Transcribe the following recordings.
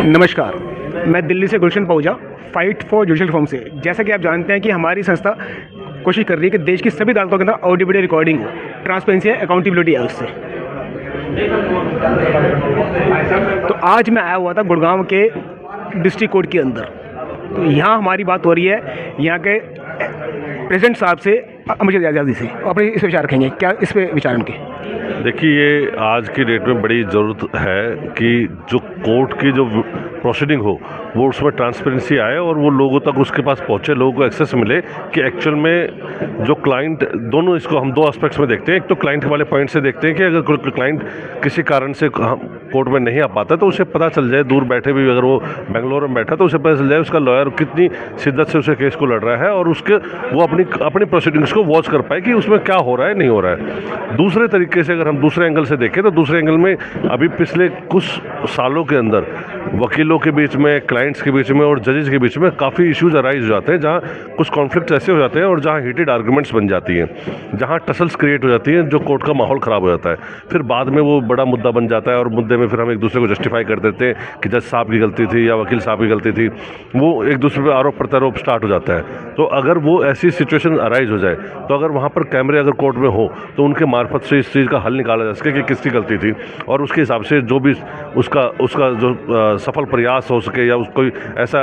नमस्कार, मैं दिल्ली से गुलशन पहुंचा फाइट फॉर जुडिशल रिफॉर्म से। जैसा कि आप जानते हैं कि हमारी संस्था कोशिश कर रही है कि देश की सभी अदालतों के अंदर ऑडियो वीडियो रिकॉर्डिंग हो, ट्रांसपेरेंसी है, अकाउंटेबिलिटी है उससे। तो आज मैं आया हुआ था गुड़गांव के डिस्ट्रिक्ट कोर्ट के अंदर। तो यहाँ हमारी बात हो रही है यहाँ के प्रेसिडेंट साहब से, अमजद आज़ादी से। अपने इस विचार रखेंगे क्या इस पे विचार उनके? देखिए, ये आज की डेट में बड़ी ज़रूरत है कि जो कोर्ट की जो प्रोसीडिंग हो वो उसमें ट्रांसपेरेंसी आए और वो लोगों तक उसके पास पहुंचे, लोगों को एक्सेस मिले कि एक्चुअल में जो क्लाइंट, दोनों इसको हम दो एस्पेक्ट्स में देखते हैं। एक तो क्लाइंट वाले पॉइंट से देखते हैं कि अगर कोई क्लाइंट किसी कारण से कोर्ट में नहीं आ पाता तो उसे पता चल जाए, दूर बैठे भी अगर वो बेंगलोर में बैठा तो उसे पता चल जाए उसका लॉयर कितनी शिद्दत से उसे केस को लड़ रहा है और उसके वो अपनी प्रोसीडिंग्स को वॉच कर पाए कि उसमें क्या हो रहा है, नहीं हो रहा है। दूसरे तरीके से अगर हम दूसरे एंगल से देखें तो दूसरे एंगल में अभी पिछले कुछ सालों के अंदर वकीलों के बीच में, क्लाइंट्स के बीच में और जजेस के बीच में काफ़ी इश्यूज अराइज हो जाते हैं, जहाँ कुछ कॉन्फ्लिक्ट ऐसे हो जाते हैं और जहाँ हीटेड आर्गुमेंट्स बन जाती हैं, जहाँ टसल्स क्रिएट हो जाती हैं, जो कोर्ट का माहौल ख़राब हो जाता है। फिर बाद में वो बड़ा मुद्दा बन जाता है और मुद्दे में फिर हम एक दूसरे को जस्टिफाई कर देते हैं कि जज साहब की गलती थी या वकील साहब की गलती थी। वो एक दूसरे पर आरोप प्रत्यारोप स्टार्ट हो जाता है। तो अगर वो ऐसी सिचुएशन अराइज हो जाए तो अगर वहाँ पर कैमरे अगर कोर्ट में हो तो उनके मार्फत से इस चीज़ का हल निकाला जा सके कि किसकी गलती थी और उसके हिसाब से जो भी उसका जो सफल प्रयास हो सके या उसको ऐसा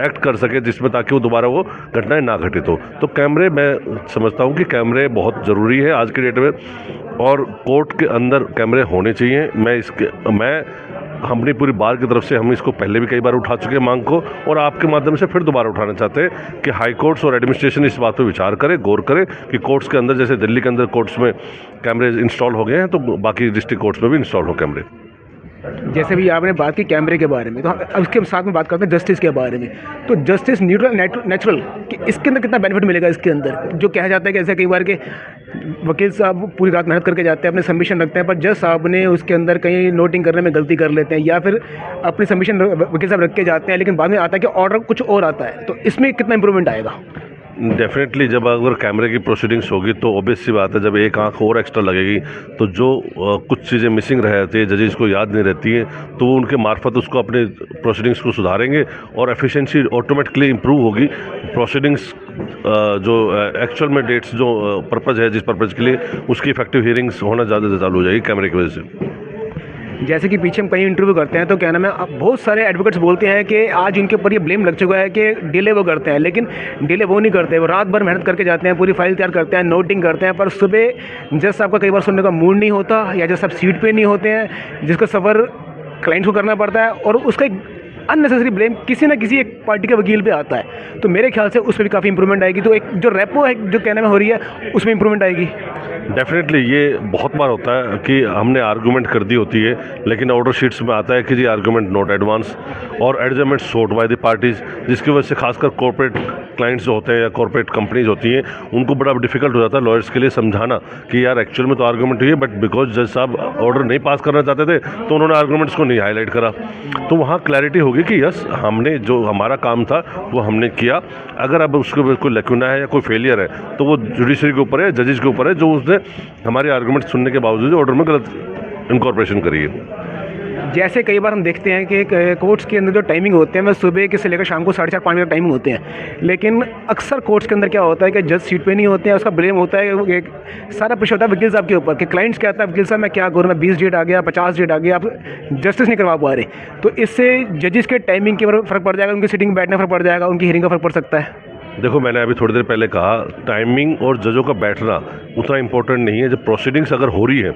एक्ट कर सके जिसमें ताकि वो दोबारा वो घटनाएं ना घटित हो। तो कैमरे, मैं समझता हूँ कि कैमरे बहुत ज़रूरी है आज की डेट में और कोर्ट के अंदर कैमरे होने चाहिए। हमने पूरी बार की तरफ से हम इसको पहले भी कई बार उठा चुके हैं मांग को और आपके माध्यम से फिर दोबारा उठाना चाहते हैं कि हाई कोर्ट्स और एडमिनिस्ट्रेशन इस बात पर विचार करे, गौर करे कि कोर्ट्स के अंदर, जैसे दिल्ली के अंदर कोर्ट्स में कैमरे इंस्टॉल हो गए हैं, तो बाकी डिस्ट्रिक्ट कोर्ट्स में भी इंस्टॉल हो कैमरे। जैसे भी आपने बात की कैमरे के बारे में, तो अब उसके साथ में बात करते हैं जस्टिस के बारे में। तो जस्टिस न्यूट्रल नेचुरल कि इसके अंदर कितना बेनिफिट मिलेगा इसके अंदर? जो कहा जाता है कि ऐसे कई बार के वकील साहब पूरी रात मेहनत करके जाते हैं, अपने सबमिशन रखते हैं, पर जज साहब ने उसके अंदर कहीं नोटिंग करने में गलती कर लेते हैं या फिर अपनी सबमिशन वकील साहब रख के जाते हैं, लेकिन बाद में आता है कि ऑर्डर कुछ और आता है। तो इसमें कितना इंप्रूवमेंट आएगा? डेफिनेटली जब अगर कैमरे की प्रोसीडिंग्स होगी तो ऑब्वियस सी बात है, जब एक आंख और एक्स्ट्रा लगेगी तो जो कुछ चीज़ें मिसिंग रह जाती है, जजेस को याद नहीं रहती हैं, तो वो उनके मार्फत उसको अपने प्रोसीडिंग्स को सुधारेंगे और एफिशिएंसी ऑटोमेटिकली इंप्रूव होगी। प्रोसीडिंग्स जो एक्चुअल में डेट्स जो पर्पज़ है, जिस पर्पज़ के लिए, उसकी इफेक्टिव हियरिंग्स होना ज़्यादा चालू हो जाएगी कैमरे की वजह से। जैसे कि पीछे हम कहीं इंटरव्यू करते हैं तो क्या नाम है, अब बहुत सारे एडवोकेट्स बोलते हैं कि आज इनके ऊपर ये ब्लेम लग चुका है कि डिले वो करते हैं, लेकिन डिले वो नहीं करते। वो रात भर मेहनत करके जाते हैं, पूरी फाइल तैयार करते हैं, नोटिंग करते हैं, पर सुबह जज साहब का कई बार सुनने का मूड नहीं होता या जज साहब सीट पे नहीं होते हैं, जिसका सफ़र क्लाइंट को करना पड़ता है और उसका एक अननेसेसरी ब्लेम किसी ना किसी एक पार्टी के वकील पे आता है। तो मेरे ख्याल से उस पर भी काफ़ी इंप्रूवमेंट आएगी। तो एक जो रेपो है जो कहने में हो रही है उसमें इंप्रूवमेंट आएगी। डेफिनेटली ये बहुत बार होता है कि हमने आर्गूमेंट कर दी होती है लेकिन ऑर्डर शीट्स में आता है कि जी आर्गूमेंट नोट एडवांस और adjournment sought by the parties, जिसकी वजह से खासकर कॉर्पोरेट क्लाइंट्स जो होते हैं या कॉर्पोरेट कंपनीज होती हैं उनको बड़ा डिफिकल्ट हो जाता है लॉयर्स के लिए समझाना कि यार एक्चुअल में तो आर्गूमेंट हुई है, बट बिकॉज जज साहब ऑर्डर नहीं पास करना चाहते थे तो उन्होंने आर्गूमेंट्स को नहीं हाईलाइट करा। तो वहाँ क्लैरिटी होगी कि यस, हमने जो हमारा काम था वो हमने किया। अगर अब उसके कोई लैक्यूना है या कोई फेलियर है तो वो जुडिशरी के ऊपर है, जजेस के ऊपर है, जो उसने हमारे आर्गूमेंट सुनने के बावजूद ऑर्डर में गलत इनकॉर्पोरेशन करी है। जैसे कई बार हम देखते हैं कि कोर्ट्स के अंदर जो टाइमिंग होते हैं वह सुबह के से लेकर शाम को 4:30-5 बजे टाइमिंग होते हैं, लेकिन अक्सर कोर्ट्स के अंदर क्या होता है कि जज सीट पे नहीं होते हैं। उसका ब्लेम होता है, एक सारा प्रेशर होता है वकील साहब के ऊपर कि क्लाइंट्स कहता है वकील साहब मैं क्या करूँ, मैं 20 डेट आ गया, 50 डेट आ गया, आप जस्टिस नहीं करवा पा रहे। तो इससे जजेस के टाइमिंग के फ़र्क पड़ जाएगा, उनकी सीटिंग बैठने फ़र्क पड़ जाएगा, उनकी हियरिंग का फ़र्क पड़ सकता है। देखो, मैंने अभी थोड़ी देर पहले कहा टाइमिंग और जजों का बैठना उतना इंपॉर्टेंट नहीं है। जब प्रोसीडिंग्स अगर हो रही है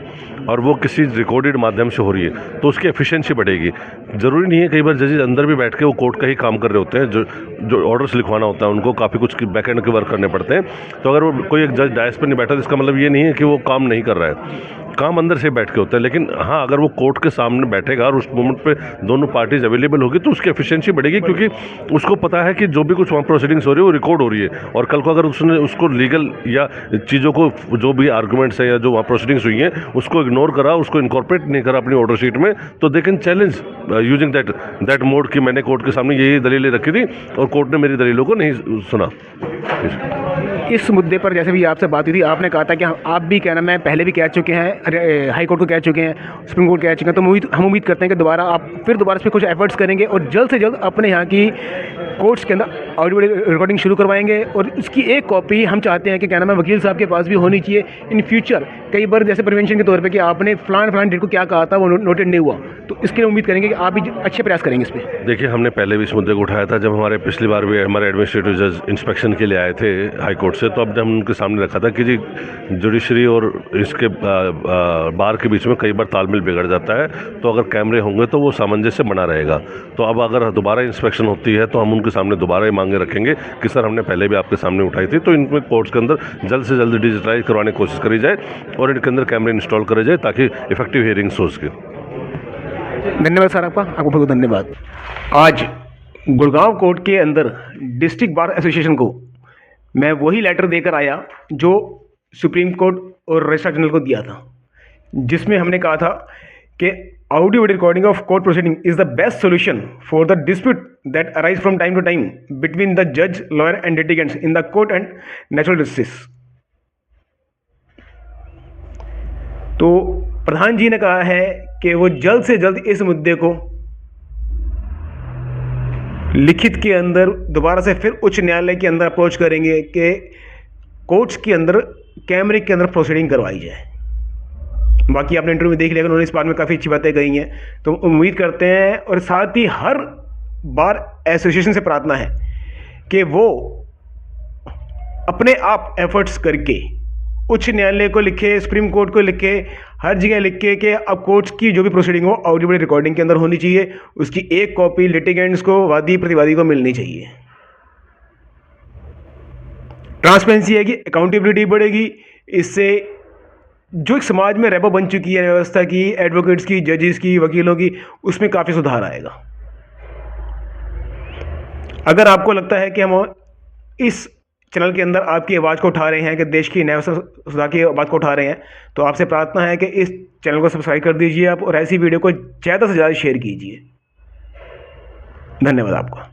और वो किसी रिकॉर्डेड माध्यम से हो रही है तो उसकी एफिशिएंसी बढ़ेगी। ज़रूरी नहीं है, कई बार जजेस अंदर भी बैठ के वो कोर्ट का ही काम कर रहे होते हैं, जो ऑर्डर्स लिखवाना होता है उनको काफ़ी कुछ बैक एंड के वर्क करने पड़ते हैं। तो अगर वो कोई एक जज डायस पर नहीं बैठा तो इसका मतलब ये नहीं है कि वो काम नहीं कर रहा है, काम अंदर से बैठ के होता है। लेकिन हाँ, अगर वो कोर्ट के सामने बैठेगा और उस मोमेंट पे दोनों पार्टीज अवेलेबल होगी तो उसकी एफिशिएंसी बढ़ेगी, क्योंकि उसको पता है कि जो भी कुछ वहाँ प्रोसीडिंग्स हो रही है वो रिकॉर्ड हो रही है और कल को अगर उसने उसको लीगल या चीज़ों को, जो भी आर्गूमेंट्स हैं या जो वहाँ प्रोसीडिंग्स हुई हैं उसको इग्नोर करा, उसको इनकॉर्पोरेट नहीं करा अपनी ऑर्डर शीट में, तो they can challenge using that mode कि मैंने कोर्ट के सामने यही दलीलें रखी थी और कोर्ट ने मेरी दलीलों को नहीं सुना। इस मुद्दे पर जैसे भी आपसे बात हुई थी, आपने कहा था कि आप भी कहना, मैं पहले भी कह चुके हैं हाई कोर्ट को कह चुके हैं, सुप्रीम कोर्ट कह चुके हैं, तो हम उम्मीद करते हैं कि दोबारा आप फिर दोबारा इस पर कुछ एफर्ट्स करेंगे और जल्द से जल्द अपने यहाँ की कोर्ट्स के अंदर ऑडियो रिकॉर्डिंग शुरू करवाएंगे। और इसकी एक कॉपी हम चाहते हैं कि क्या नाम है, वकील साहब के पास भी होनी चाहिए इन फ्यूचर। कई बार जैसे प्रिवेंशन के तौर पे कि आपने फलान डेट को क्या कहा था वो नोटेड नहीं हुआ, तो इसके लिए उम्मीद करेंगे कि आप भी अच्छे प्रयास करेंगे इस पर। देखिए, हमने पहले भी इस मुद्दे को उठाया था जब हमारे पिछली बार भी हमारे एडमिनिस्ट्रेटिव जज इंस्पेक्शन के लिए आए थे हाई कोर्ट से, तो अब हम उनके सामने रखा था कि जी जुडिशरी और इसके बार के बीच में कई बार तालमेल बिगड़ जाता है, तो अगर कैमरे होंगे तो वो सामंजस्य बना रहेगा। तो अब अगर दोबारा इंस्पेक्शन होती है तो हम उनके सामने दोबारा ये मांगे रखेंगे कि सर हमने पहले भी आपके सामने उठाई थी, तो इनमें कोर्ट्स के अंदर जल्द से जल्द डिजिटलाइज करवाने की कोशिश करी जाए और इनके अंदर कैमरे इंस्टॉल करे जाए ताकि इफेक्टिव हियरिंग्स हो सके। धन्यवाद सर, आपको बहुत धन्यवाद। आज गुड़गांव कोर्ट के अंदर डिस्ट्रिक्ट बार एसोसिएशन को मैं वही लेटर देकर आया जो सुप्रीम कोर्ट और रजिस्ट्रार जनरल को दिया था, जिसमें हमने कहा था कि audio video recording of court proceeding is the best solution for the dispute that arise from time to time between the जज, lawyer and litigants in the court and natural justice. तो प्रधान जी ने कहा है कि वो जल्द से जल्द इस मुद्दे को लिखित के अंदर दोबारा से फिर उच्च न्यायालय के अंदर अप्रोच करेंगे कि कोर्ट्स के अंदर कैमरे के अंदर प्रोसीडिंग करवाई जाए। बाकी आपने इंटरव्यू में देख लिया, उन्होंने इस बारे में काफ़ी अच्छी बातें कही हैं, तो उम्मीद करते हैं। और साथ ही हर बार एसोसिएशन से प्रार्थना है कि वो अपने आप एफर्ट्स करके उच्च न्यायालय को लिखे, सुप्रीम कोर्ट को लिखे, हर जगह लिखे कि अब कोर्ट्स की जो भी प्रोसीडिंग हो ऑडियो वीडियो रिकॉर्डिंग के अंदर होनी चाहिए, उसकी एक कॉपी लिटिगेंट्स को, वादी प्रतिवादी को मिलनी चाहिए। ट्रांसपेरेंसी है कि अकाउंटेबिलिटी बढ़ेगी, इससे जो एक समाज में रेबो बन चुकी है व्यवस्था की, एडवोकेट्स की, जजेस की, वकीलों की, उसमें काफ़ी सुधार आएगा। अगर आपको लगता है कि हम इस चैनल के अंदर आपकी आवाज़ को उठा रहे हैं, कि देश की न्याय सुधार की आवाज़ को उठा रहे हैं, तो आपसे प्रार्थना है कि इस चैनल को सब्सक्राइब कर दीजिए आप और ऐसी वीडियो को ज़्यादा से ज़्यादा शेयर कीजिए। धन्यवाद आपका।